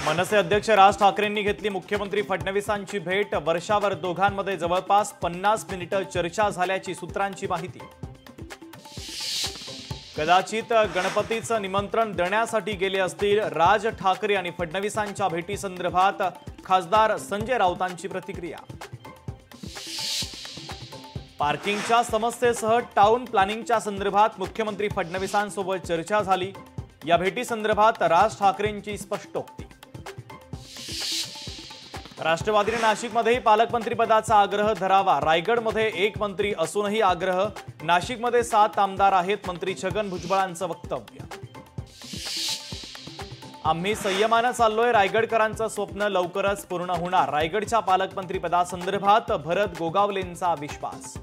मनसे अध्यक्ष राज ठाकरेंनी घेतली मुख्यमंत्री फडणवीसांची भेट। वर्षावर दोघांमध्ये जवळपास 50 मिनिटे चर्चा झाल्याची सूत्रांची माहिती। कदाचित गणपतीचं निमंत्रण देण्यासाठी गेले असतील राज ठाकरे आणि फडणवीसांच्या भेटीसंदर्भात खासदार संजय राऊतांची प्रतिक्रिया। पार्किंगच्या समस्येसह टाउन प्लॅनिंगच्या संदर्भात मुख्यमंत्री फडणवीसांसोबत चर्चा झाली। या भेटीसंदर्भात राज ठाकरेंची स्पष्टोक्ती। राष्ट्रवादीने नाशिकमध्येही पालकमंत्रीपदाचा आग्रह धरावा। रायगडमध्ये एक मंत्री असूनही आग्रह। नाशिकमध्ये 7 आमदार आहेत, मंत्री छगन भुजबळांचं वक्तव्य। आम्ही संयमानं चाललोय, रायगडकरांचं स्वप्न लवकरच पूर्ण होणार। रायगडच्या पालकमंत्रीपदासंदर्भात भरत गोगावलेंचा विश्वास।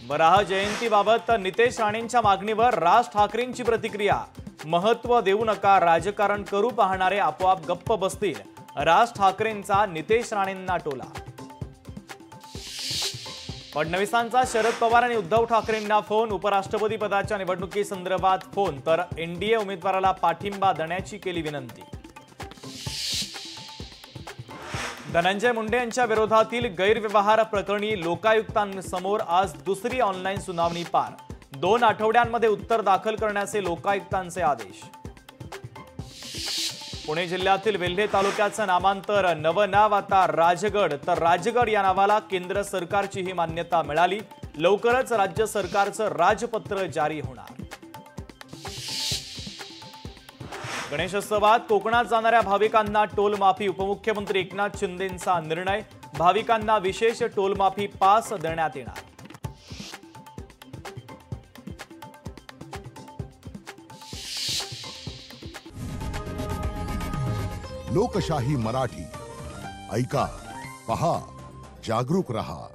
वराह जयंतीबाबत नितेश राणेंच्या मागणीवर राज ठाकरेंची प्रतिक्रिया। महत्त्व देऊ नका, राजकारण करू पाहणारे आपोआप गप्प बसतील। राज ठाकरेंचा नितेश राणेंना टोला। फडणवीसांचा शरद पवार आणि उद्धव ठाकरेंना फोन। उपराष्ट्रपती पदाच्या निवडणुकीसंदर्भात फोन, तर एनडीए उमेदवाराला पाठिंबा देण्याची केली विनंती। धनंजय मुंडे यांच्या विरोधातील गैरव्यवहार प्रकरणी लोकायुक्तांसमोर आज दुसरी ऑनलाईन सुनावणी पार। 2 आठवड्यांमध्ये उत्तर दाखल करण्याचे लोकायुक्तांचे आदेश। पुणे जिल्ह्यातील वेल्हे तालुक्याचं नामांतर, नवं नाव आता राजगड, तर राजगड या नावाला केंद्र सरकारचीही मान्यता मिळाली। लवकरच राज्य सरकारचं राजपत्र जारी होणार। गणेशोत्सवात कोकणात जाणाऱ्या भाविकांना टोलमाफी। उपमुख्यमंत्री एकनाथ शिंदेंचा निर्णय, भाविकांना विशेष टोलमाफी पास देण्यात येणार। लोकशाही मराठी ऐका, पहा, जागरूक रहा।